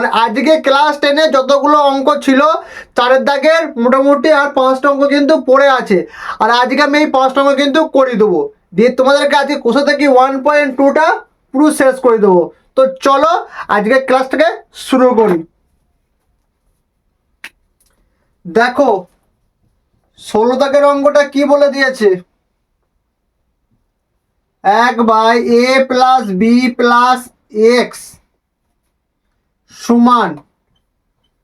মানে আজকে ক্লাস 10-এ যতগুলো অঙ্ক ছিল 4-এর দাগের মোটামুটি আর 5টা অঙ্ক কিন্তু পড়ে আছে। আর আজকে আমি এই 5টা অঙ্ক কিন্তু করে দেবো, দিয়ে তোমাদেরকে আজকে কোষা থেকে 1.2টা পুরো শেষ করে দেবো। তো চলো আজকে ক্লাসটাকে শুরু করি। দেখো 16 দাগের অঙ্কটা কি বলে দিয়েছে, 1/a + b + x সমান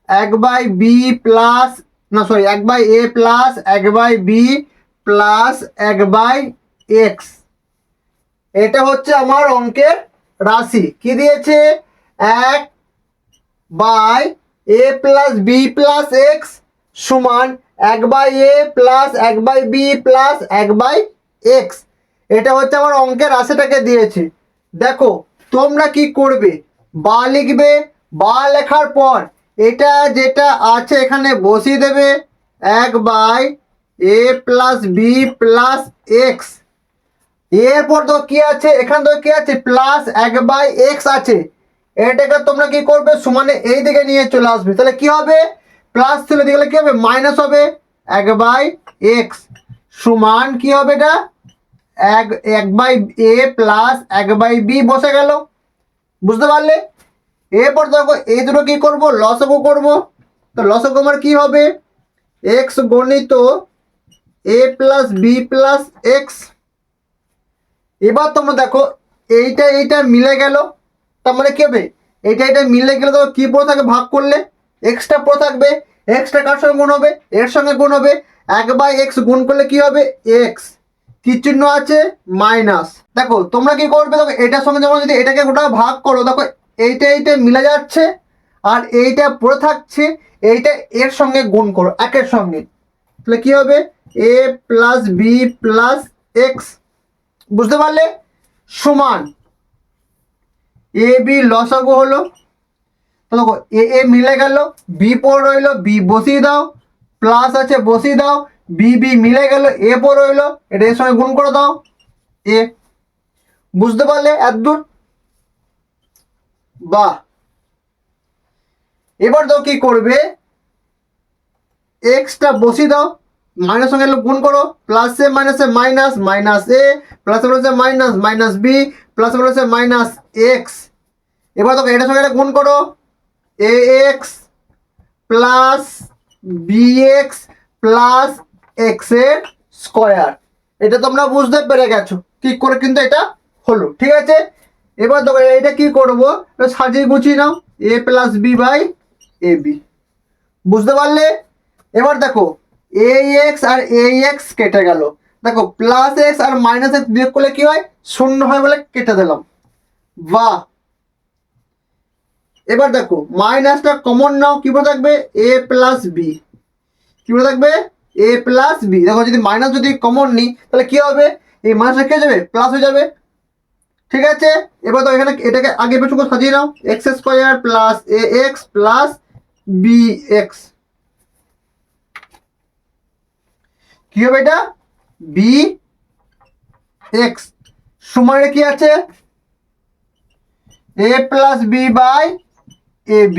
1/b প্লাস না sorry 1/a plus 1/b plus 1/x। এটা হচ্ছে আমার অঙ্কের রাশি। কি দিয়েছে, 1/a + b + x সমান 1/a plus 1/b plus 1/x। এটা হচ্ছে আমার অঙ্কের রাশিটাকে দিয়েছে। দেখো তোমরা কি করবে, বা লিখবে, বা লেখার পর এটা যেটা আছে এখানে বসিয়ে দেবে, 1/a + b + x। এরপর তো কি আছে, এখানে তো কি আছে, প্লাস 1/x আছে। এটাকে তোমরা কি করবে, সমানে এই দিকে নিয়ে চলে আসবে। তাহলে কি হবে, প্লাস চলে দিকে কি হবে, মাইনাস হবে। 1/x সমান কি হবে, এটা 1/a প্লাস 1/b বসে গেল। বুঝতে পারলে? এরপর দেখো এই দুটো কি করব, লসাগু করব। তো লসাগু আমার কি হবে, x গণিত a + b + x। এবার তোমরা দেখো এইটা এইটা মিলে গেল, তার মানে কি হবে, এটা মিলে গেলে তো কি পড়ে থাকবে, ভাগ করলে এক্সট্রা পড়ে থাকবে। এক্সট্রা কার সঙ্গে গুণ হবে, এর সঙ্গে গুণ হবে। 1/x গুণ করলে কি হবে, এক্স, কি চিহ্ন আছে, মাইনাস। দেখো তোমরা কি করবে, দেখো এটার সঙ্গে যখন যদি এটাকে গোটা ভাগ করো, দেখো এইটা মিলে যাচ্ছে আর এইটা পড়ে থাকছে, এইটা এর সঙ্গে গুণ করো একের সঙ্গে, তাহলে কি হবে, a + b + x। বুঝতে পারলে? সমান এ বি লসাগু হলো। তো দেখো এ মিলে গেল, বি পর রইলো, বি বসিয়ে দাও, প্লাস আছে বসিয়ে দাও, বি মিলে গেল, এ পর রইলো, এটা এর সঙ্গে গুণ করে দাও, এ। বুঝতে পারলে এতদূর? বাহ। এবার তো কি করবে, এক্সটা বসিয়ে দাও, মাইনাস সঙ্গে গুণ করো, প্লাসে মাইনাসে মাইনাস, মাইনাস এ প্লাসে বলেছে মাইনাস, মাইনাস বি প্লাসে বলেছে মাইনাস এক্স। এবার দেখো এটার সঙ্গে এটা গুণ করো, a x plus b x plus x এর স্কোয়ার। এটা তোমরা বুঝতে পেরে গেছো কি করে কিন্তু এটা হলো, ঠিক আছে। এবার দেখো এটা কি করবো, সাজিয়ে গুছিয়ে নাও, a + b/ab। বুঝতে পারলে? এবার দেখো ax আর ax কেটে গেল, দেখো প্লাস এক্স আর মাইনাস এক্স বিয়োগ করলে কি হয়, শূন্য হয় বলে কেটে দিলাম। বাহ। এবার দেখো মাইনাসটা কমন নাও, কি বলে থাকবে, a + b, কি বলে থাকবে, a + b। দেখো যদি মাইনাস যদি কমন নিই তাহলে কি হবে, এই মাইনাসটা কে যাবে, প্লাস হয়ে যাবে। ঠিক আছে। এবার তো এখানে এটাকে আগে পেছন করে সাজিয়ে নাও, x² + ax + bx। কি হবে এটা, bx সমান কি আছে, a + b/ab।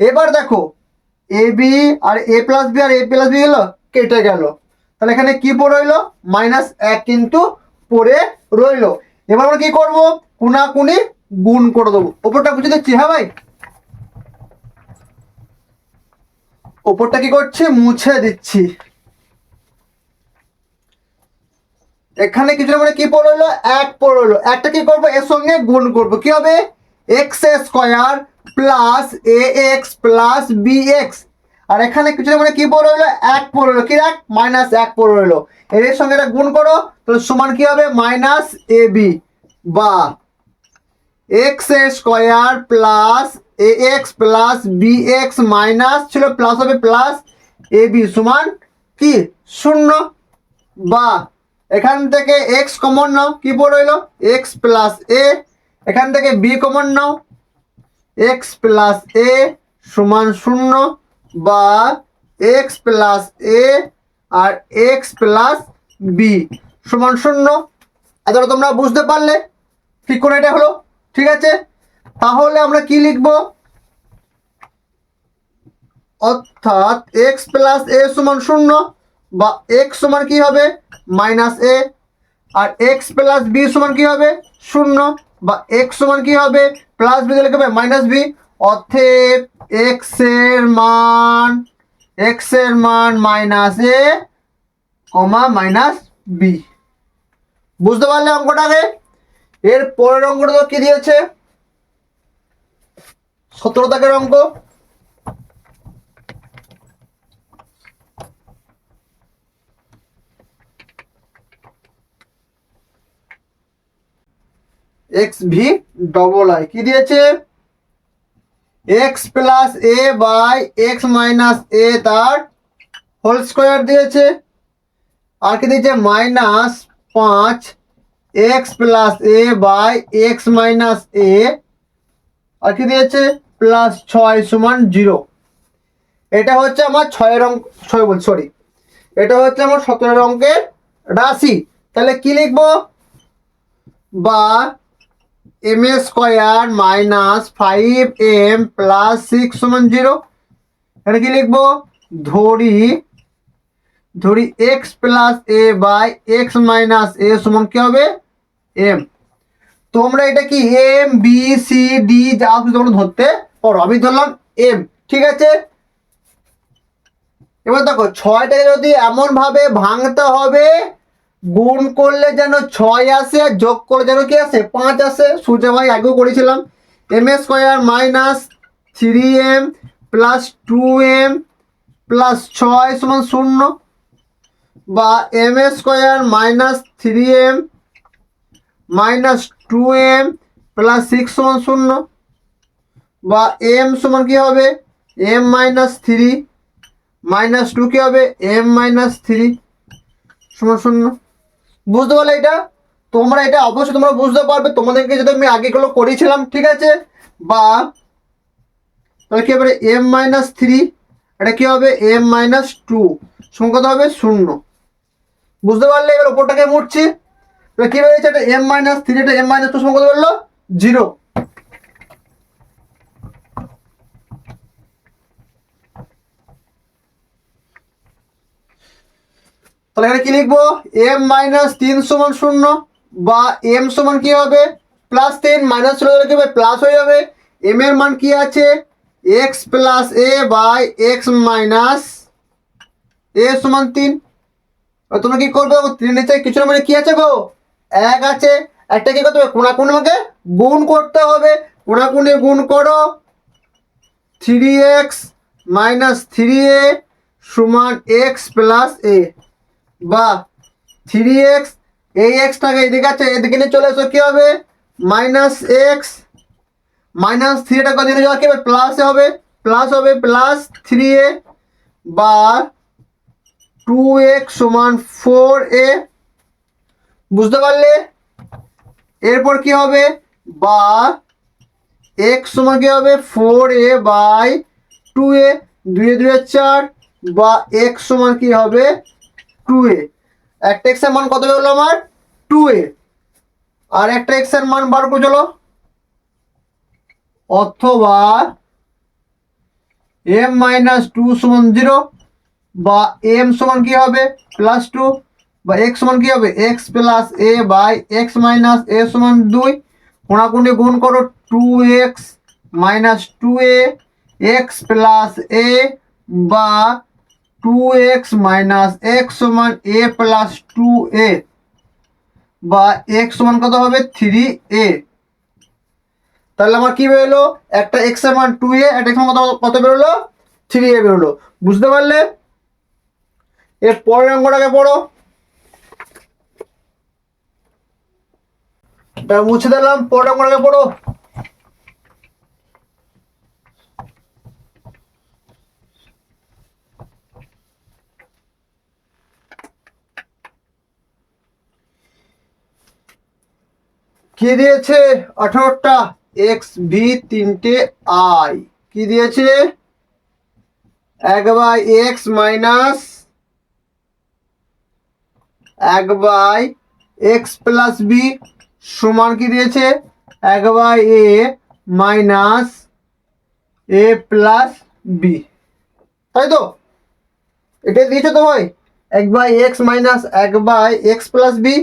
এবার দেখো ab R a + b R a + b গেল, কেটে গেল, তাহলে এখানে কি পড়ে রইলো, -1 কিন্তু পড়ে রইলো। এবার আমরা কি করব, কোনাকুনি গুণ করে দেবো। ওপরটা বুঝে দিচ্ছি, হ্যাঁ ভাই, ওপরটা কি করছি, মুছে দিচ্ছি। এখানে কিছু মানে কি পড়ে রইলো, 1 পড়ে রইলো। একটা কি করবো, এর সঙ্গে গুণ করব, কি হবে, x² + ax + bx। আর এখানে কিছু মানে কি পড়ে রইলো, 1 পড়ে রইলো, কি রাখ, -1 পড়ে রইলো। এর সঙ্গে এটা গুণ করো, তাহলে সমান কি হবে, -ab। বা x² + ax + bx মাইনাস ছিল প্লাস হবে প্লাস ab সমান কি, 0। বা এখান থেকে x কমন নাও, কি পড়ে রইলো, x + a। এখান থেকে b common now, x + a সমান 0। বা x + a R x + b সমান 0। এতটা তোমরা বুঝতে পারলে ঠিক করে এটা হলো, ঠিক আছে। তাহলে আমরা কি লিখবো, অর্থাৎ এক্স প্লাস এ সমান 0 বা এক্স সমান কি হবে মাইনাস এ, আর এক্স প্লাস বি সমান কি হবে 0 বা এক্স সমান কি হবে প্লাস বি দিলে কি হবে মাইনাস বি। অতএব এক্স এর মান মাইনাস এ কমা মাইনাস বি। বুঝতে পারলে অঙ্কটাকে? এর পরের অঙ্কটা তো কি দিয়েছে 17 দাগের অঙ্ক। এক্স ভি ডবল আই কি দিয়েছে x plus a by x minus a তার হোল স্কোয়ার দিয়েছে, আর কি দিয়েছে minus 5 x plus a by x minus a, আর কি দিয়েছে প্লাস 6 সমান 0। এটা হচ্ছে আমার 6 অঙ্ক, সরি এটা হচ্ছে আমার 17 অঙ্কের রাশি। তাহলে কি লিখবো বা m a square minus 5m plus 6 সমান 0। এটা কি লিখবো ধরি x plus a by x minus a সমান কি হবে এম। তোমরা এটা কি এম বি সি ডি যা কিছু তোমরা ধরতে পারো, আমি ধরলাম এম, ঠিক আছে। এবার দেখো 6টাকে যদি এমন ভাবে ভাঙতে হবে গুণ করলে যেন 6 আসে, যোগ করলে যেন কি আসে 5 আসে। সূর্য ভাই আগেও করেছিলাম। M a square minus 3m plus 2m plus 6 সমান 0 বা m a square minus 3m minus 2m plus 6 সমান 0 বা m সমান কি হবে m মাইনাস 3 মাইনাস 2 কি হবে m মাইনাস 3 সমান 0। বুঝতে পারলে? এটা তোমরা এটা অবশ্যই তোমরা বুঝতে পারবে, তোমাদেরকে যদি আমি আগেগুলো করেছিলাম, ঠিক আছে। বা তাহলে কি হবে m মাইনাস 3, এটা কি হবে m মাইনাস 2 সমান কত হবে 0। বুঝতে পারলে? এবার উপরটাকে মুড়ছি, তাহলে কি হয়েছে এটা m মাইনাস 3, এটা m মাইনাস 2 সমান কত বললো 0। তাহলে এখানে কি লিখবো m মাইনাস 3 সমান 0 বা m সমান কি হবে প্লাস 3 মাইনাস 0 কি হবে প্লাস হয়ে যাবে। m এর মান কি আছে x plus a by x minus a সমান 3। তোমরা কি করবে 3 নিচে কিছু না মানে কি আছে গো 1 আছে, একটা কি করতে হবে কোণাকুণি আমাকে গুণ করতে হবে। কোণাকুণি গুণ করো 3x মাইনাস 3a সমান x প্লাস a বা 3x, এই এক্সটাকে এদিকে আছে এদিকে নিয়ে চলে এসো কি হবে মাইনাস এক্স মাইনাস 3টা কত দিকে যাওয়া কি হবে প্লাসে হবে প্লাস 3a বা 2x সমান 4a। বুঝতে পারলে? এরপর কি হবে বা x সমান কি হবে 4a বাই 2a, 2 2 4 বা x সমান কি হবে 2a। একটা x এর মান কত হলো আমার 2a, আর একটা x এর মান বার করে চলো। অথবা m মাইনাস 2 সমান 0 বা m সমান কি হবে প্লাস 2 বা x সমান কি হবে x plus a by x minus a সমান 2। কোণাকুণি গুণ করো 2x minus 2a x plus a বা 2x মাইনাস x সমান a প্লাস 2a বা x সমান কত হবে 3a। তাহলে আমার কি বেরোলো একটা x এর মান 2a, একটা x এর মান কত বেরোলো 3a বেরোলো। বুঝতে পারলে? এর পরের অঙ্কটাকে পড়ো, মুছে দিলাম। পরের অঙ্কটাকে পড়ো। কি দিয়েছে 18টা এক্স ভি 3টে আই, কি দিয়েছে 1 by x minus 1 by x plus b সমান কি দিয়েছে 1 by a minus a plus b. তাই তো? এটা দিয়েছো তো ভাই, 1/x minus 1/x plus b,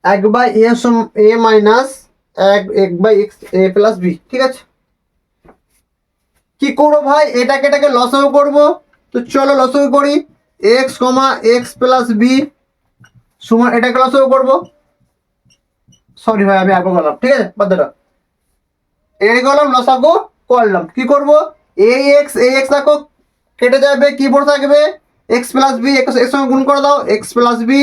1/a minus 1/x a plus b. ঠিক আছে, কি করবো ভাই, এটাকে লসাগু করবো। তো চলো লসাগু করি। x, x প্লাস বি সমান, এটাকে লসাগু করবো। সরি ভাই, আমি আগে বললাম, ঠিক আছে, বাদ দাও। এটাকে করলাম লসাগু করলাম। কি করবো, ax দেখো কেটে যাবে, কি পড়ে থাকবে x প্লাস বি, এর সঙ্গে গুণ করে দাও x প্লাস বি,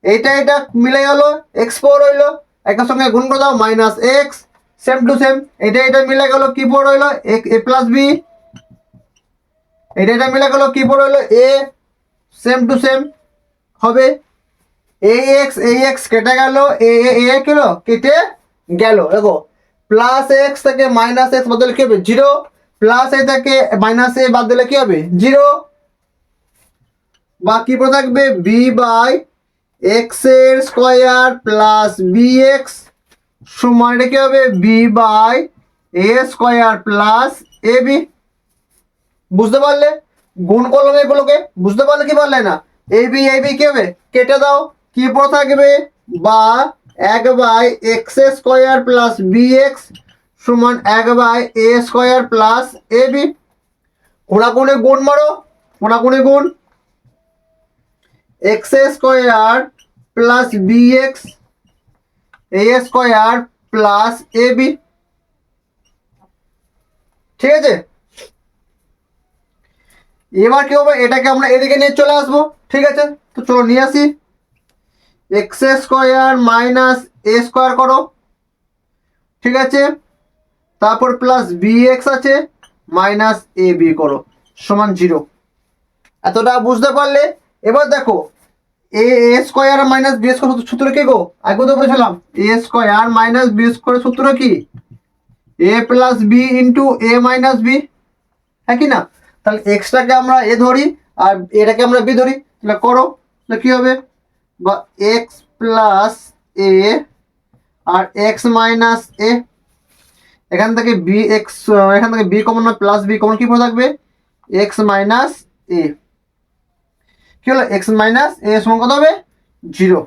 এটা মিলে গেল, x4 হইলো, একের সঙ্গে গুণ করে দাও minus x, same to same, এটা মিলে গেল, কি পড় হইলো এ প্লাস বি, এটা মিলে গেল, কি পড় হইলো এ, সেম টু সেম হবে। এক্স কেটে গেল, এ কিলো কেটে গেল, দেখো প্লাস এক্স থেকে মাইনাস এক্স বদলে কি হবে জিরো, প্লাস এ থেকে মাইনাস এ বাদ দিলে কি হবে জিরো, বা কি পড়ে থাকবে বি বাই এক্স এর স্কোয়ার প্লাস বি এক্স সমান, এটা কি হবে b by a square plus a b. বুঝতে পারলে, গুণ করলাম এগুলোকে, বুঝতে পারলে কি পারলে না, এ বি কি হবে কেটে দাও, কি পড়ে থাকবে বা 1/x square plus b x সমান 1/a square plus a B. কোনাকুনি গুণ মারো, কোনাকুনি গুণ, x square plus b x a square plus a b. ঠিক আছে, এবার কি হবে, এটাকে আমরা এদিকে নিয়ে চলে আসবো। ঠিক আছে, তো চলো নিয়ে আসি, এক্স স্কোয়ার মাইনাস এ স্কোয়ার করো, ঠিক আছে, তারপর প্লাস বি এক্স আছে মাইনাস এ বি করো সমান জিরো। এতটা বুঝতে পারলে? এবার দেখো এ স্কোয়ার মাইনাস বি স্কোয়ার সূত্র কি গো, আগে তো বলেছিলাম এ স্কোয়ার মাইনাস বি স্কোয়ার সূত্র কি এ প্লাস বি ইন্টু এ মাইনাস বি, হ্যাঁ কি না? তাহলে এক্সটাকে আমরা এ ধরি আর এটাকে আমরা বি ধরি, তাহলে করো, তাহলে কি হবে বা এক্স প্লাস এ আর এক্স মাইনাস এ, এখান থেকে বি এক্স, এখান থেকে b common plus b common, কি পড়ে থাকবে এক্স মাইনাস এ, কি হলো এক্স মাইনাস এ সমান কত হবে জিরো।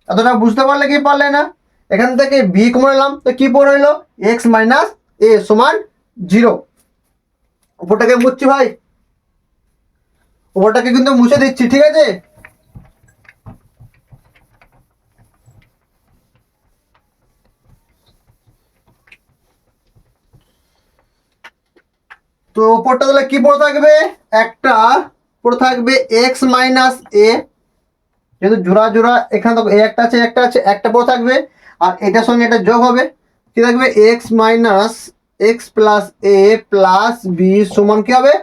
এতটা বুঝতে পারলে কি পারলে না? এখান থেকে বি কমন এলাম, তো কি পড়ে হইলো এক্স মাইনাস এ সমান জিরো। উপরটাকে মুছছি ভাই, উপরটাকে কিন্তু মুছে দিচ্ছি, ঠিক আছে। তো উপরটা তাহলে কি পড়ে থাকবে, একটা পড়ে থাকবে এক্স মাইনাস এ, যেহেতু জোড়া জোড়া এখানে তো একটা আছে একটা আছে, একটা পড়ে থাকবে, আর এটার সঙ্গে এটা যোগ হবে, কি থাকবে এক্স মাইনাস এক্স প্লাস এ প্লাস বি সমান কি হবে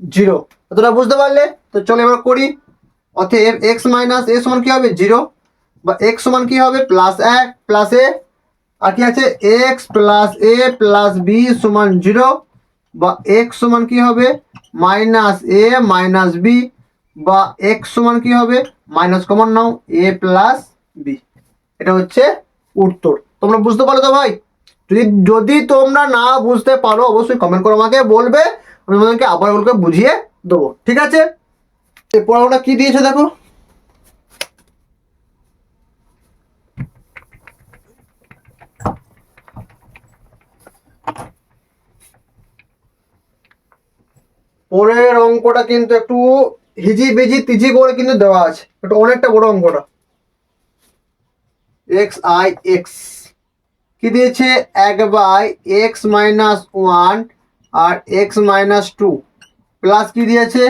জিরো। এতটা বুঝতে পারলে? তো চলো এবার করি। অতএব এক্স মাইনাস এ সমান কি হবে জিরো, বা এক্স সমান কি হবে প্লাস এক প্লাস এ, আর কি আছে এক্স প্লাস এ প্লাস বি সমান জিরো, বা এক্স সমান কি হবে মাইনাস এ মাইনাস বি, বা এক্স সমান কি হবে মাইনাস কমন নাও এ প্লাস বি। এটা হচ্ছে উত্তর। তোমরা বুঝতে পারো তো ভাই? যদি তোমরা না বুঝতে পারো অবশ্যই কমেন্ট করে আমাকে বলবে, আমি তোমাদেরকে আবার ওগুলোকে বুঝিয়ে দেবো, ঠিক আছে। এরপর ওটা কি দিয়েছে দেখো, পরের অঙ্কটা কিন্তু একটু হিজি বিজি তিজি করে কিন্তু দেওয়া আছে, একটু অনেকটা বড় অঙ্কটা। এক্স আই এক্স কি দিয়েছে 1/x মাইনাস 1 আর x মাইনাস 2 প্লাস কি দিয়েছে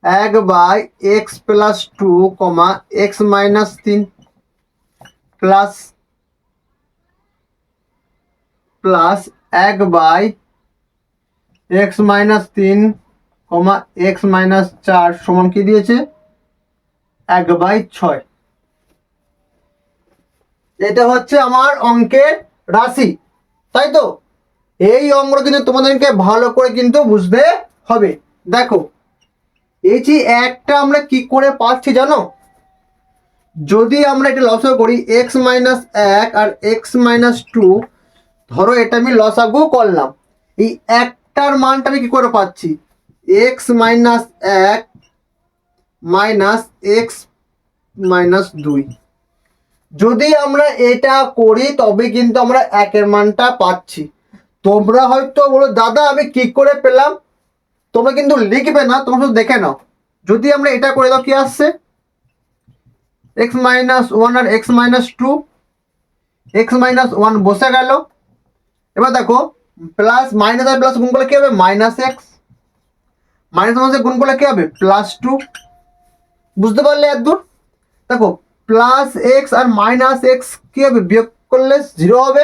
1/x প্লাস 2 কমা x minus 3 plus plus 1/x minus 3 কমা x মাইনাস 4 সমান কি দিয়েছে 1/6। এটা হচ্ছে আমার অঙ্কের রাশি, তাই তো? এই অঙ্কটা কিন্তু তোমাদেরকে ভালো করে কিন্তু বুঝতে হবে। দেখো এই যে একটা আমরা কি করে পাচ্ছি জানো, যদি আমরা এটা লসাগু করি এক্স মাইনাস 1 আর এক্স মাইনাস 2, ধরো এটা আমি লসাগু করলাম, এই একটার মানটা আমি কি করে পাচ্ছি, এক্স মাইনাস এক মাইনাস এক্স মাইনাস দুই। যদি আমরা এটা করি তবে কিন্তু আমরা একের মানটা পাচ্ছি। তোমরা হয়তো বলো দাদা আমি কি করে পেলাম, তোমরা কিন্তু লিখবে না, তোমরা শুধু দেখে নাও। যদি আমরা এটা করে দাও কি আসছে, এক্স মাইনাস ওয়ান আর x minus two, x minus one বসে গেল। এবার দেখো প্লাস মাইনাস আর প্লাস গুণ করলে কি হবে, মাইনাস এক্স, মাইনাস মাইনাসে গুণ করলে কি হবে, প্লাস টু। বুঝতে পারলে এতদূর? দেখো প্লাস এক্স আর মাইনাস এক্স কি হবে, বিয়োগ করলে জিরো হবে।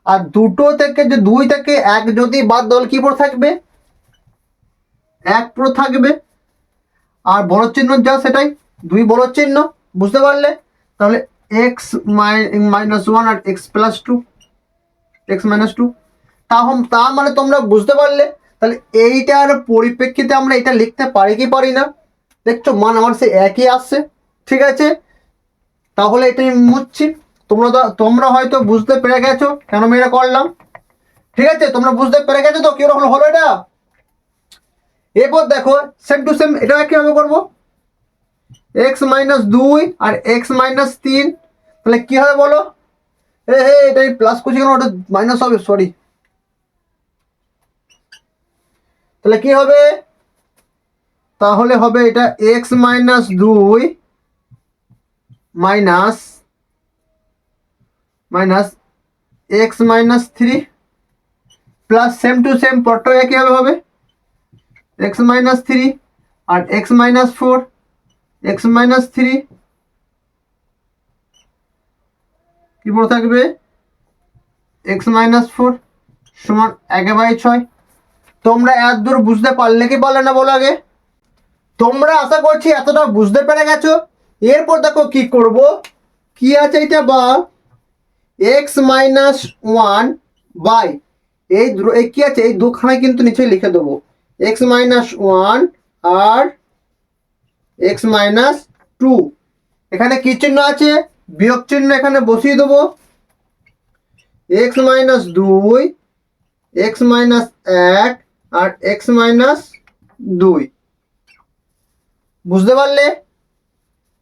আর দুটো থেকে যে দুই থেকে এক যদি বাদ দল কি পড়ে থাকবে, এক পুরো থাকবে। আর বড় চিহ্ন যা সেটাই, দুই বড় চিহ্ন। বুঝতে পারলে? তাহলে এক্স মাইনাস ওয়ান আর x plus two, x minus two. তা মানে তোমরা বুঝতে পারলে? তাহলে এইটার পরিপ্রেক্ষিতে আমরা এটা লিখতে পারি কি পারি না? দেখছো মান আমার সে একই আসছে। ঠিক আছে, তাহলে এটা আমি মুছছি। তোমরা হয়তো বুঝতে পেরে গেছো কেন আমি এটা করলাম। ঠিক আছে, তোমরা বুঝতে পেরে গেছো তো কিরকম হলো এটা। এরপর দেখো সেম টু সেম এটা কিভাবে করবো, এক্স মাইনাস দুই আর এক্স মাইনাস তিন, তাহলে কি হবে বলো? এটা প্লাস করছি কেন, ওটা মাইনাস হবে, সরি। তাহলে কি হবে, তাহলে হবে এটা এক্স মাইনাস দুই minus minus x minus three plus same to same পরটা একই হবে এক্স মাইনাস থ্রি আর x minus four, x minus three কি পড়ে থাকবে, এক্স মাইনাস ফোর সমান 1/6। তোমরা এত দূর বুঝতে পারলে কি পারলে না বলো আগে? তোমরা আশা করছি এতটা বুঝতে পেরে গেছো। এরপর দেখো কি করব, কি আছে এটা, বা এক্স মাইনাস ওয়ান বাই এই কি আছে, এই দুখানায় কিন্তু নিচে লিখে দেবো এক্স মাইনাস ওয়ান আর এক্স মাইনাস টু। এখানে কি চিহ্ন আছে, বিয়োগ চিহ্ন এখানে বসিয়ে দেবো, এক্স মাইনাস দুই, এক্স মাইনাস এক আর এক্স মাইনাস দুই। বুঝতে পারলে?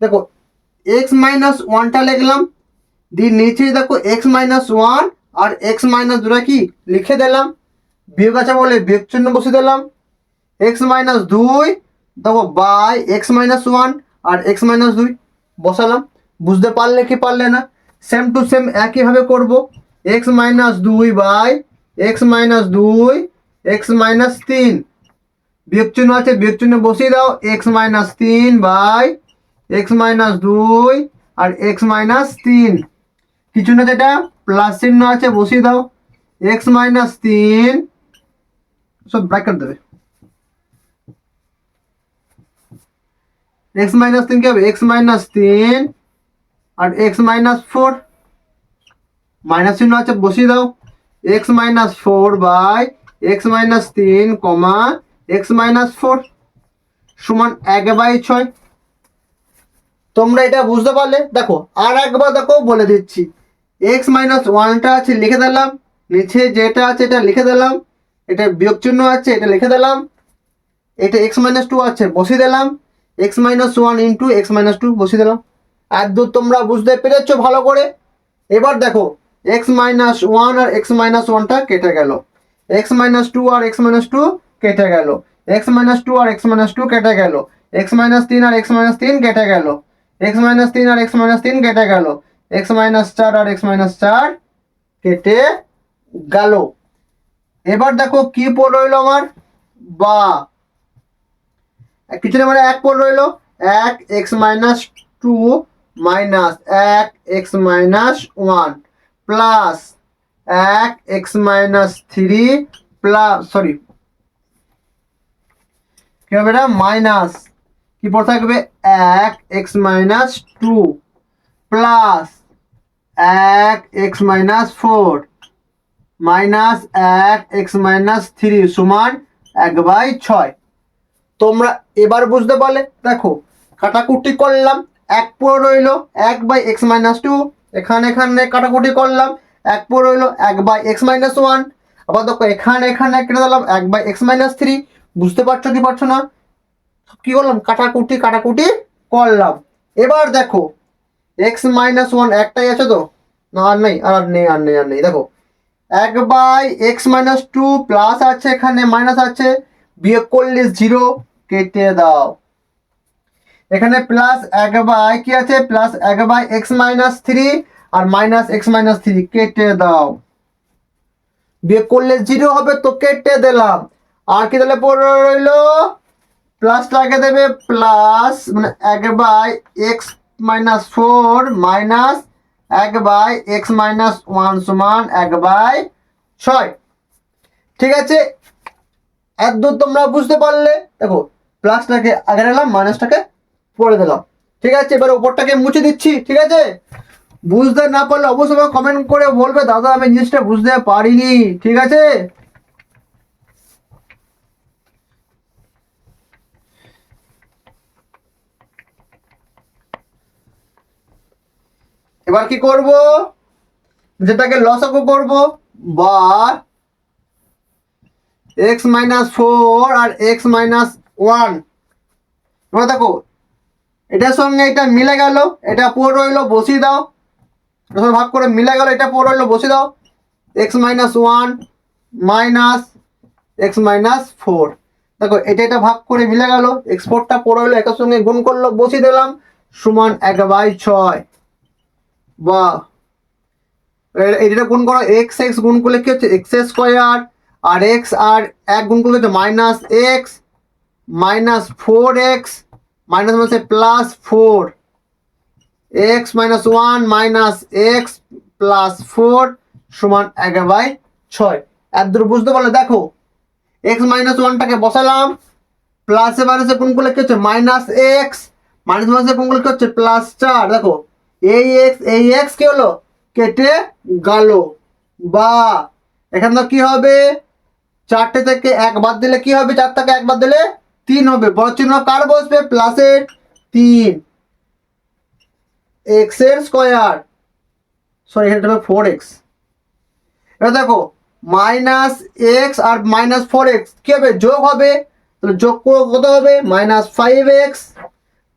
দেখো এক্স মাইনাস ওয়ানটা লিখলাম, দিয়ে নিচে দেখো এক্স মাইনাস ওয়ান আর এক্স মাইনাস দুটা কি লিখে দিলাম, বিয়োগ আছে বলে বিয়োগ চিহ্ন বসিয়ে দিলাম, এক্স মাইনাস দুই দেখো বাই এক্স মাইনাস ওয়ান আর এক্স মাইনাস দুই বসালাম। বুঝতে পারলে কি পারলে না? সেম টু সেম একইভাবে করব, এক্স মাইনাস দুই বাই এক্স মাইনাস দুই এক্স মাইনাস তিন, বিয়োগ চিহ্ন আছে বিয়োগ চিহ্ন বসিয়ে দাও, এক্স মাইনাস তিন বাই এক্স মাইনাস দুই আর এক্স মাইনাস তিন, কিছু না যেটা প্লাস চিহ্ন আছে বসিয়ে দাও, এক্স মাইনাস তিন সব ব্র্যাকেট দেবে, এক্স মাইনাস তিন কি হবে, এক্স মাইনাস তিন আর এক্স মাইনাস ফোর, মাইনাস চিহ্ন আছে বসিয়ে দাও, x minus four by x minus তিন কমা এক্স মাইনাস ফোর সমান 1/6। তোমরা এটা বুঝতে পারলে? দেখো আর একবার দেখো বলে দিচ্ছি, এক্স মাইনাস ওয়ানটা আছে লিখে দিলাম, নিচে যেটা আছে এটা লিখে দিলাম, এটা বিয়োগ চিহ্ন আছে এটা লিখে দিলাম, এটা এক্স মাইনাস টু আছে বসিয়ে দিলাম, x minus one into x minus two বসিয়ে দিলাম। একদম তোমরা বুঝতে পেরেছো ভালো করে? এবার দেখো এক্স মাইনাস ওয়ান আর এক্স মাইনাস ওয়ানটা কেটে গেল, এক্স মাইনাস টু আর এক্স মাইনাস টু কেটে গেল, এক্স মাইনাস টু আর এক্স মাইনাস টু কেটে গেল, এক্স মাইনাস তিন আর এক্স মাইনাস তিন কেটে গেল, এক্স মাইনাস তিন আর এক্স মাইনাস তিন কেটে গেল, এক্স মাইনাস চার আর এক্স মাইনাস চার কেটে গেল। এবার দেখো কি পড় রইল আমার, বা কিছু না মানে এক পড় রইল, এক এক্স মাইনাস টু মাইনাস এক এক্স মাইনাস ওয়ান প্লাস এক x minus three plus sorry কি হবে এটা, মাইনাস কি পড়ে থাকবে এক এক্স মাইনাস টু প্লাস এক এক্স মাইনাস ফোর মাইনাস এক এক্স মাইনাস থ্রি সমান 1/6। তোমরা এবার বুঝতে পারলে? দেখো কাটাকুটি করলাম, এক পুরো রইল এক বাই এক্স মাইনাস টু, এখানে এখানে কাটাকুটি করলাম, এক পুরো রইল এক বাই এক্স মাইনাস ওয়ান, আবার দেখো এখানে এখানে কেটে দিলাম 1/x-3। বুঝতে পারছো কি পারছো না? কি করলাম, কাটাকুটি কাটাকুটি করলাম। এবার দেখো x-1 একটাই আছে তো, না আর নেই, আর নেই, আর নেই, আর নেই। দেখো 1/x-2 প্লাস আছে, এখানে মাইনাস আছে, বিয়োগ করলে 0, কেটে দাও। এখানে প্লাস 1 কি আছে, প্লাস 1/x-3 আর মাইনাস x-3, কেটে দাও। বিয়োগ করলে 0 হবে, তো কেটে দিলাম। আর কি তাহলে পড়ে রইলো, প্লাসটাকে দেবে প্লাস, মানে 1/x-4 মাইনাস 1/x-1 সমান 1/6। ঠিক আছে, একদম তোমরা বুঝতে পারলে। দেখো প্লাসটাকে আগে নিলাম, মাইনাসটাকে পরে দিলাম। ঠিক আছে, এবার উপরটাকে মুছে দিচ্ছি। ঠিক আছে, বুঝতে না পারলে অবশ্যই কমেন্ট করে বলবে দাদা আমি জিনিসটা বুঝতে পারিনি। ঠিক আছে, এবার কি করব, যেটাকে লসাগু করব, বা x-4 আর x-1। এবার দেখো এটার সঙ্গে এটা মিলে গেল, এটা পড়ে রইলো, বসিয়ে দাও। ভাগ করে মিলে গেল, এটা পড়ে রইলো, বসিয়ে দাও। x-1 minus x-4। দেখো এটা এটা ভাগ করে মিলে গেল, x4টা পড়ে রইলো, এটার সঙ্গে গুণ করলো, বসিয়ে দিলাম, সমান 1/6। বা এটা গুণ করো, x গুণ করলে কি হচ্ছে x², আর x আর 1 গুণ করলে হচ্ছে -x -4x মাইনাস হচ্ছে +4, x-1 - x +4 সমান 1/6। এত দূর বুঝতে পারলে? দেখো x-1টাকে বসালাম, প্লাসে মাইনাসে গুণ করলে কি হচ্ছে -x, মাইনাস মাইনাসে গুণ করলে কি হচ্ছে +4। দেখো এই x কি হলো, কেটে গেল। বা এখান থেকে কি হবে, 4টে থেকে 1 বাদ দিলে কি হবে, 4 থেকে 1 বাদ দিলে 3 হবে। বড় চিহ্ন কার বসবে, প্লাসের 3, x² সরি এখানে হবে 4x। এবার দেখো -x আর -4x কি হবে, যোগ হবে। তাহলে যোগ করে কত হবে, -5x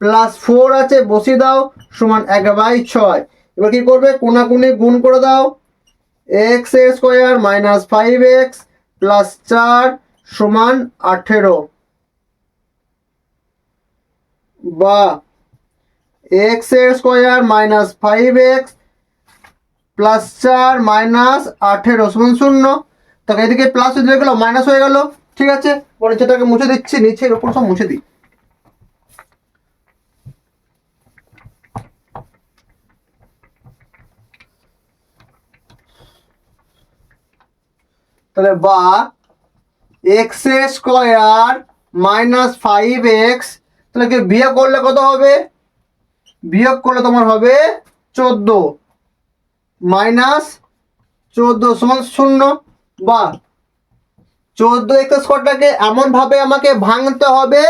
+4 আছে, বসিয়ে দাও, সমান 1/6। এবার কি করবে, কোনাকুনি গুণ করে দাও, x² - 5x +4 সমান 18। বা x² - 5x +4 -18 সমান 0। তাকে এদিকে প্লাস হয়ে গেল, মাইনাস হয়ে গেল। ঠিক আছে, পরে যেটাকে মুছে দিচ্ছি, নিচের উপর সব মুছে দিই। তাহলে বা x² - 5x, তাহলে কি বিয়োগ করলে কত হবে, বিয়োগ করলে তোমার হবে 14 -14 সমান 0। বা 14x² এমন ভাবে আমাকে ভাঙতে হবে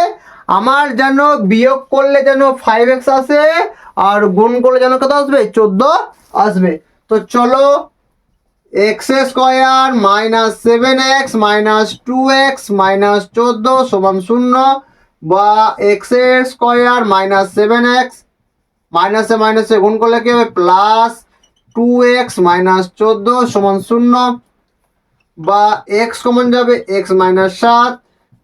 আমার যেন বিয়োগ করলে যেন 5x আসে, আর গুণ করলে যেন কত আসবে, 14 আসবে। তো চলো x² - 7x - 2x - 14 সমান 0। বা x² - 7x মাইনাসে মাইনাসে গুণ করলে কি হবে, +2x - 14 সমান 0। বা x কমন যাবে, x - 7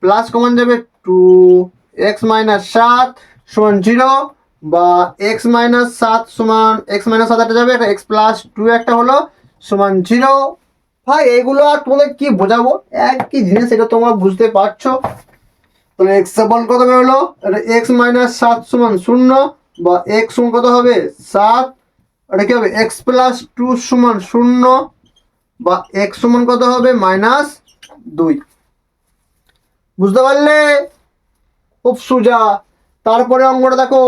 প্লাস কমন যাবে 2x - 7 সমান 0। বা x - 7 সমান x - 7 একটা যাবে, এটা x + 2 একটা হলো সমান 0। ভাই এইগুলো আর তোমাদের কি বোঝাবো, একই জিনিস, এটা তোমরা বুঝতে পারছো। তাহলে x সমান কত বেরোলো, এটা x - 7 সমান 0। বা x সমান কত হবে 7, এটা কি হবে x + 2 সমান 0। বা x সমান কত হবে -2। বুঝতে পারলে? খুব সোজা। তারপরে অঙ্কটা দেখো,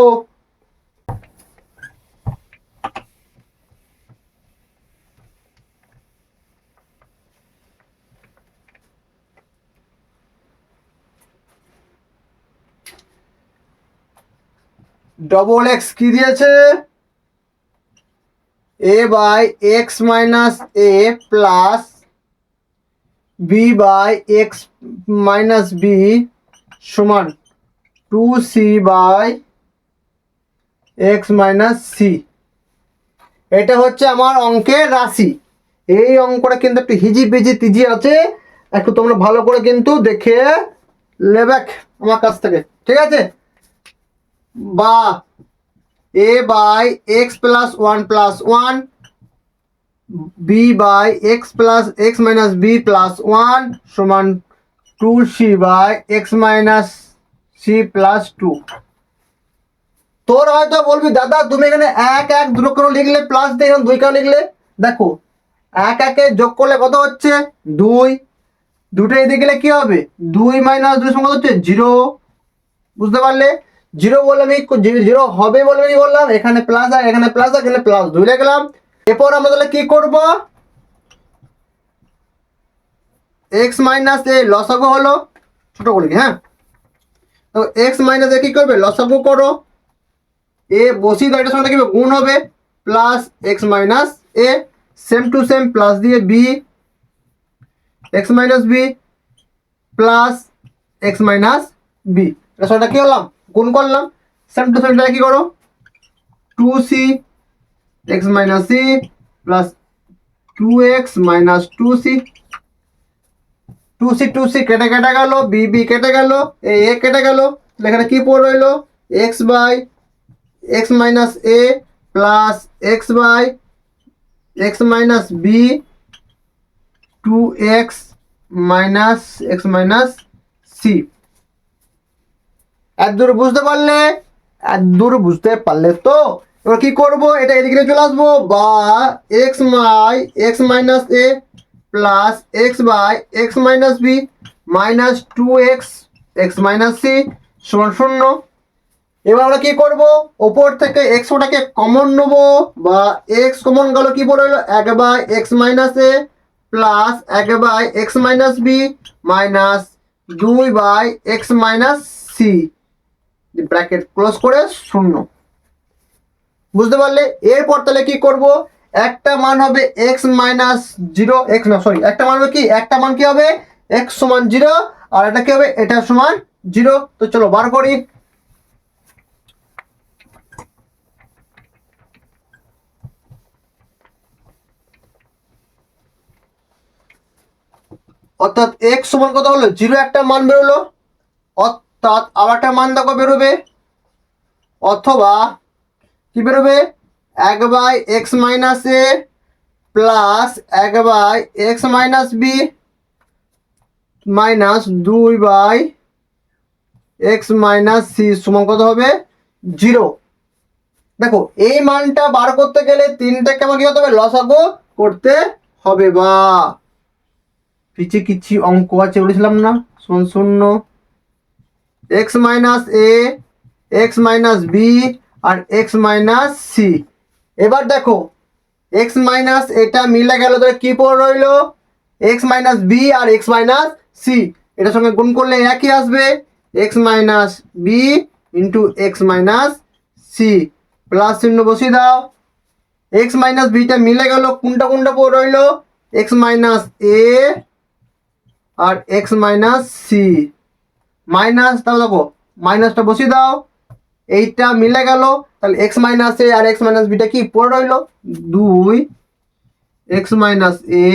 x কি দিয়েছে, a/x - a plus b by x minus b সমান 2c by x minus C. এটা হচ্ছে আমার অঙ্কের রাশি। এই অঙ্কটা কিন্তু একটু হিজি বিজি তিজি আছে, একটু তোমরা ভালো করে কিন্তু দেখে নেবে আমার কাছ থেকে, ঠিক আছে? বা a by x plus one plus one b by x plus x minus b plus one সমান 2c by x minus c plus two. তোর হয়তো বলবি দাদা তুমি এখানে এক এক দুটো করে লিখলে প্লাস দিয়ে এখানে দুই করে লিখলে, দেখো এক একে যোগ করলে কত হচ্ছে দুই, দুটো এদিকে গেলে কি হবে দুই মাইনাস দুই সমান হচ্ছে জিরো। বুঝতে পারলে? জিরো বলে আমি জিরো হবে বলে আমি বললাম, এখানে প্লাস আর এখানে প্লাস আর এখানে প্লাস দুই লিখলাম। এরপর আমরা তাহলে কি করব, এক্স মাইনাস এ লসাগু হলো, ছোট করে লিখি, হ্যাঁ। তো এক্স মাইনাস এ কি করবে লসাগু করো, এ বসি দাও, এটার সঙ্গে কি হবে গুণ হবে, plus x minus a same to same plus দিয়ে b x minus b plus x minus b, এটার সঙ্গে কি হলাম গুণ করলাম, সেম টু সেম কি করো 2c x minus c plus 2x minus 2c, 2c কেটে কেটে গেল, বি বি কেটে গেল, এ কেটে গেল, এখানে কি পড়ে রইলো x by x minus a plus x by x minus b 2x minus x minus c. এত বুঝতে পারলে? এত বুঝতে পারলে তো এবার কি করব, এটা এদিকে চলে আসবো, বা x minus a plus x by x minus b minus 2x x minus c সমান শূন্য। এবার আমরা কি করব, ওপর থেকে এক্স ওটাকে কমন নেবো, বা এক্স কমন গেল কি পড়ে হলো এক by x minus a plus এক by x minus b minus 2 by x minus c bracket close করে শূন্য। বুঝতে পারলে? এরপর তাহলে কি করব, একটা মান হবে এক্স মাইনাস জিরো, এক্স না সরি একটা মান হবে কি, একটা মান কি হবে এক্স সমান জিরো, আর এটা কি হবে এটা সমান জিরো। তো চলো বার করি, অর্থাৎ এক্স সমান কত হলো জিরো, একটা মান বেরোলো, অর্থাৎ আবার একটা মান দেখো বেরোবে, অথবা কি বেরোবে এক by x minus a plus এক by x minus b minus 2 by x minus c সমান কত হবে জিরো। দেখো এই মানটা বার করতে গেলে তিনটাকে আমাকে কি হতে হবে লসাগু করতে হবে, বা পিছিয়ে কিছু অঙ্ক আছে বলেছিলাম না, শূন্য x minus a x minus b আর এক্স মাইনাস সি। এবার দেখো এক্স মাইনাস এটা মিলে গেল, তাহলে কি পড়ে রইলো এক্স মাইনাস বি আর এক্স মাইনাস সি, এটার সঙ্গে গুণ করলে একই আসবে x minus b into x minus c plus চিহ্ন বসিয়ে দাও। এক্স মাইনাস বিটা মিলে গেল, কোনটা কোনটা পড়ে রইলো এক্স মাইনাস এ আর এক্স মাইনাস সি মাইনাস, তাহলে দেখো মাইনাসটা বসিয়ে দাও, এইটা মিলে গেল, তাহলে এক্স মাইনাস এ আর এক্স মাইনাস বিটা কি পড়ে রইলো 2 এক্স মাইনাস এ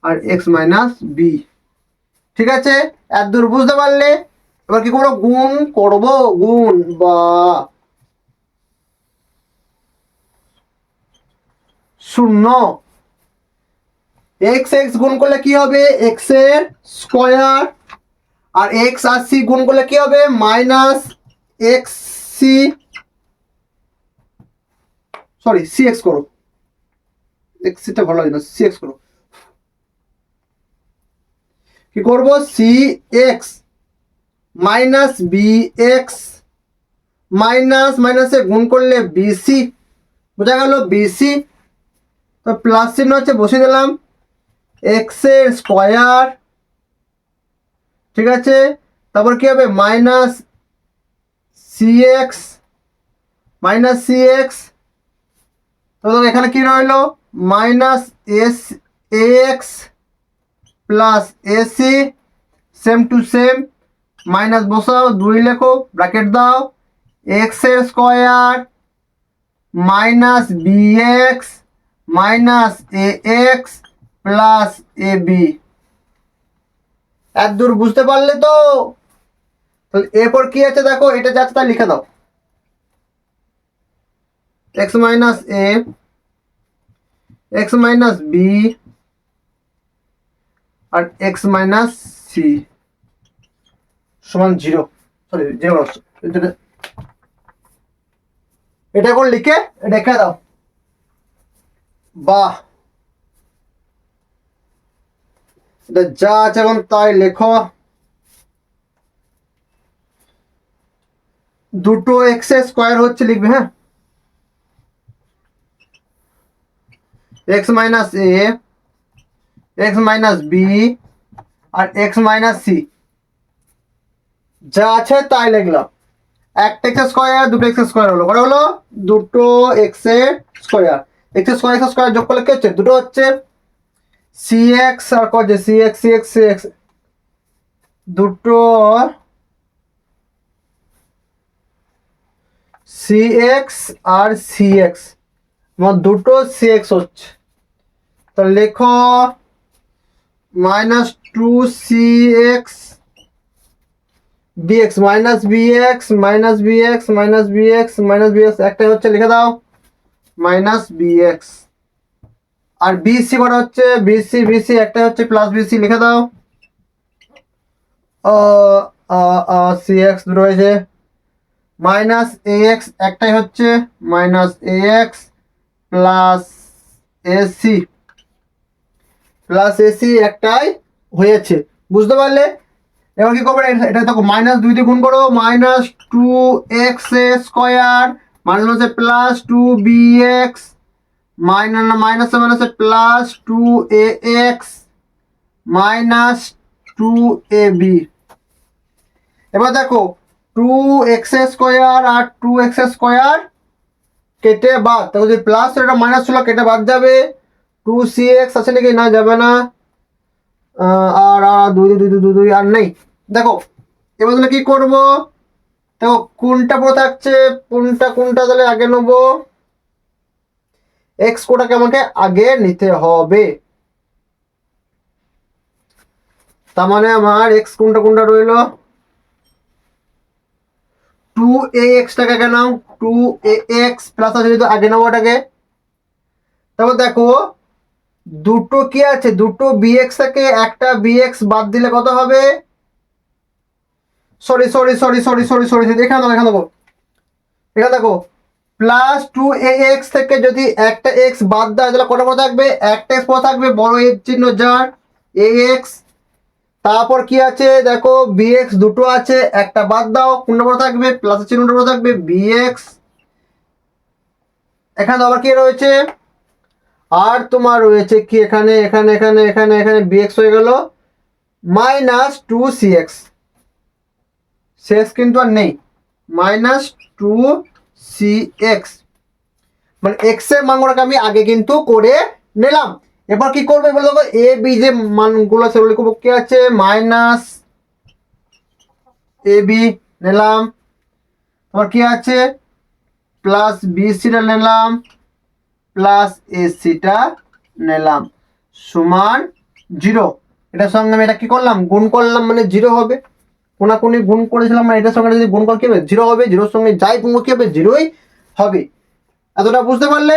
আর এক্স মাইনাস বি। ঠিক আছে, এত দূর বুঝতে পারলে? এবার কি করবো গুণ করবো, গুণ বা শূন্য, এক্স এক্স গুণ করলে কি হবে এক্স এর স্কোয়ার, আর এক্স আর সি গুণ করলে কি হবে minus x c, sorry c x করো, এক্স টা ভালো লাগে না, সি এক্স করো, কি করবো c x minus b x minus মাইনাসে গুণ করলে বিসি, বোঝা গেল বিসি, তো প্লাস চিহ্ন হচ্ছে বসিয়ে দিলাম এক্স এর স্কোয়ার, ঠিক আছে, তারপর কি হবে মাইনাস সি এক্স তো এখানে কি রইলো minus s x plus a c same to same minus বসাও 2 লেখো ব্র্যাকেট দাও এক্স এর square minus b x minus a x plus a b. এত দূর বুঝতে পারলে তো? তাহলে এরপর কি আছে দেখো, এটা যাচ্ছে তা লিখে দাও x minus a x minus b আর এক্স মাইনাস সি সমান 0। সরি 0, এটা এখন লিখে রেখে দাও। বাহ, এটা যা আছে এখন তাই লেখো। দুটো এক্স এর স্কোয়ার হচ্ছে লিখবে, হ্যাঁ, x minus a x minus b আর এক্স মাইনাস সি যা আছে তাই লিখলাম। একটা এক্স স্কোয়ার দুটো এক্স স্কোয়ার হলো, কটা হলো? দুটো এক্স এর স্কোয়ার। এক্স স্কোয়ার যোগ করলে কি হচ্ছে? দুটো হচ্ছে সি এক্স আর কত যে c x c x c x, দুটো সি এক্স আর সি এক্স, আমার দুটো সি এক্স হচ্ছে। তো লেখো minus 2cx dx minus bx minus bx minus bx minus bx, একটাই হচ্ছে লিখে দাও মাইনাস bx। আর বিসি কটা হচ্ছে? বিসি বিসি একটাই হচ্ছে প্লাস বিসি লিখে দাও। সি এক্স দুটো হয়েছে মাইনাস এ এক্স একটাই হচ্ছে minus a x plus AC plus a c একটাই হয়েছে, বুঝতে পারলে? এবার কি করবে? এটা দেখো মাইনাস 2 দিয়ে গুণ করো, minus 2x square minus plus 2bx minus মাইনাসে প্লাস 2ax মাইনাস 2ab। এবার দেখো 2x স্কোয়ার আর 2x স্কোয়ার কেটে বাদ, দেখো যে প্লাস এটা মাইনাস ছিল কেটে বাদ যাবে। 2cx আছে নাকি? না, যাবে না। আর দুই দুই দুই দুই দুই আর নেই। দেখো এবার তাহলে কি করবো? দেখো কোনটা পুরো থাকছে, কোনটা তাহলে আগে নেবো। এক্স কোটাকে আমাকে আগে নিতে হবে, তার মানে আমার এক্স কোনটা রইল? 2ax টাকে আগে নাও, 2ax প্লাস আছে যেহেতু আগে নেবো ওটাকে। তারপর দেখো দুটো কি আছে? দুটো বিএক্স থেকে একটা বিএক্স বাদ দিলে কত হবে? Sorry sorry sorry sorry sorry sorry এখানে দেখো প্লাস 2ax থেকে যদি একটা এক্স বাদ দেয় তাহলে কটা পদ থাকবে? একটা এক্স পদ থাকবে, বড় এর চিহ্ন যার ax। তারপর কি আছে দেখো bx দুটো আছে, একটা বাদ দাও, কোনটা পদ থাকবে? প্লাস চিহ্নটা পদ থাকবে bx। এখানে আবার কি রয়েছে? আর তোমার রয়েছে কি এখানে এখানে এখানে এখানে এখানে bx হয়ে গেল মাইনাস 2cx, সিএক্স কিন্তু আর নেই, মাইনাস 2cx, মানে এক্স এর মানগুলোকে আমি আগে কিন্তু করে নিলাম। এবার কি করবে বলে দেখো এ বি যে মানগুলো সেগুলো লিখবো, কি আছে? মাইনাস এ বি নিলাম, তোমার কি আছে? প্লাস বিসিটা নিলাম প্লাস এসিটা নিলাম সমান 0। এটার সঙ্গে আমি এটা কি করলাম? গুণ করলাম, মানে 0 হবে। কোনাকুনি গুণ করেছিলাম, মানে এটার সঙ্গে যদি গুণ কর কি হবে? 0 হবে। 0-র সঙ্গে যাই গুণ কি হবে? 0ই হবে। এতটা বুঝতে পারলে?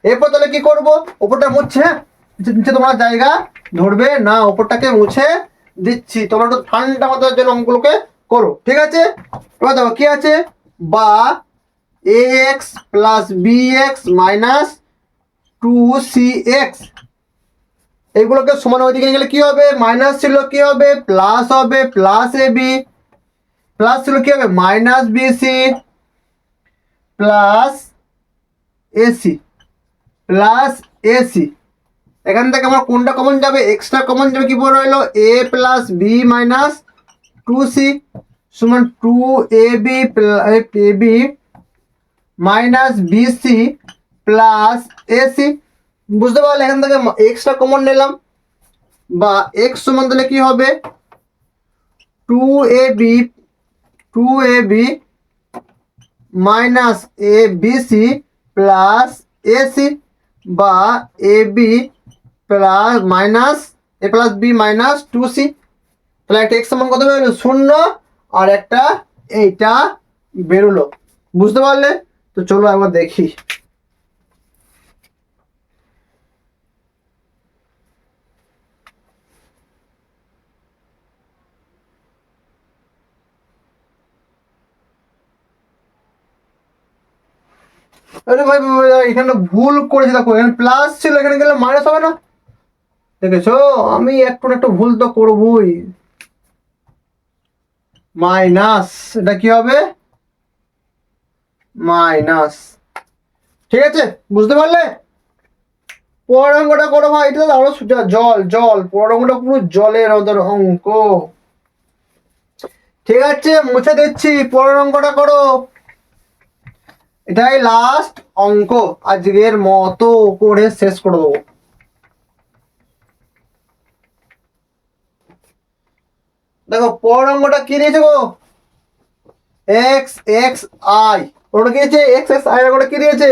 এরপর তাহলে কি করবো? ওপরটা মুছছে, নিচে তোমার জায়গা ধরবে না, ওপরটাকে মুছে দিচ্ছি। তোমরা একটু ঠান্ডা মাথার জন্য অঙ্কগুলোকে করো, ঠিক আছে? এবার দেখো কি আছে? বা ax plus bx minus 2cx, এইগুলোকে সমান ওইদিকে গেলে কি হবে? মাইনাস ছিল কি হবে? প্লাস হবে, প্লাস ab প্লাস ছিল কি হবে? Minus bc plus AC plus ac. এখান থেকে আমার কোনটা কমন যাবে? এক্সট্রা কমন যাবে, কি পড়ে রইলো? এ প্লাস বি মাইনাস 2c সমান 2ab minus bc plus AC. বুঝতে পারলে? এখান থেকে এক্সটা কমন নিলাম, বা এক্স সমান তাহলে কি হবে, 2ab 2ab minus A B C plus AC, বা A B plus minus a plus B minus 2c। তাহলে একটা এক্স সমান কত বেরোলো, 0, আর একটা এইটা বেরোলো। বুঝতে পারলে? তো চলো একবার দেখি। আরে ভাই এখানে ভুল করেছি, দেখো এখানে প্লাস ছিল, এখানে গেলে মাইনাস হবে না। দেখেছো, আমি একটু না একটু ভুল তো করবই। মাইনাস, এটা কি হবে, মাইনাস। ঠিক আছে, বুঝতে পারলে? পরের অঙ্কটা করো ভাই, এটা তো আরো সোজা, জল জল, পরের অঙ্কটা পুরো জলের ওদের অঙ্ক। ঠিক আছে, মুছে দিচ্ছি, পরের অঙ্কটা করো। এটাই লাস্ট অঙ্ক, আজকের মতো করে শেষ করে দেবো। দেখো পরের অঙ্কটা কি দিয়েছে গো, এক্স এক্স আই, ওটা কি দিয়েছে, এক্স এক্স আই, ওটা কি দিয়েছে,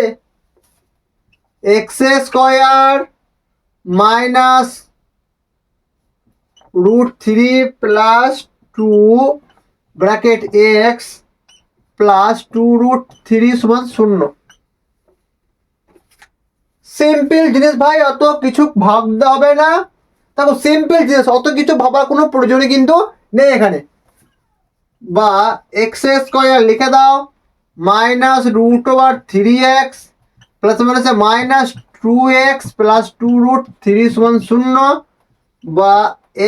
x square minus √3 plus 2 bracket x plus 2√3 সমান 0। সিম্পল জিনিস ভাই, অত কিছু ভাবতে হবে না। দেখো সিম্পল জিনিস, অত কিছু ভাবার কোনো প্রয়োজনই কিন্তু নেই এখানে। বা এক্স স্কোয়ার লিখে দাও minus √3x plus minus minus 2x plus 2√3 সমান 0, বা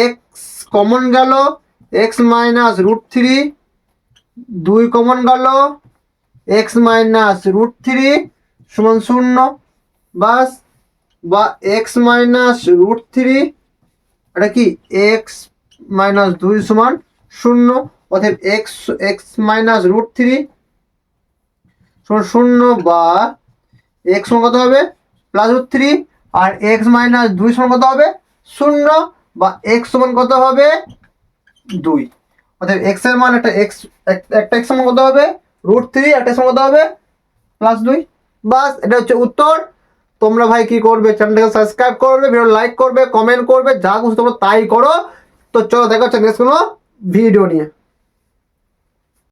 এক্স কমন গেল, এক্স মাইনাস √3, 2 কমন গেল, এক্স মাইনাস √3 সমান 0, বাস। বা এক্স মাইনাস √3, এটা কি এক্স মাইনাস 2 সমান 0, অতএব এক্স এক্স মাইনাস √3 সমান 0, বা এক্স সমান কত হবে, প্লাস √3, আর এক্স মাইনাস 2 সমান কত হবে, 0, বা এক্স সমান কত হবে, 2। অতএব এক্স এর মান একটা এক্স, একটা এক্স সমান কত হবে, √3, একটা সমান কত হবে, +2। বাস, এটা হচ্ছে উত্তর। তোমরা ভাই কি করবে, চ্যানেলটাকে সাবস্ক্রাইব করবে, ভিডিও লাইক করবে, কমেন্ট করবে, যা খুশি তোমরা তাই করো। তো চলো দেখা হচ্ছে নেক্সট কোনো ভিডিও নিয়ে।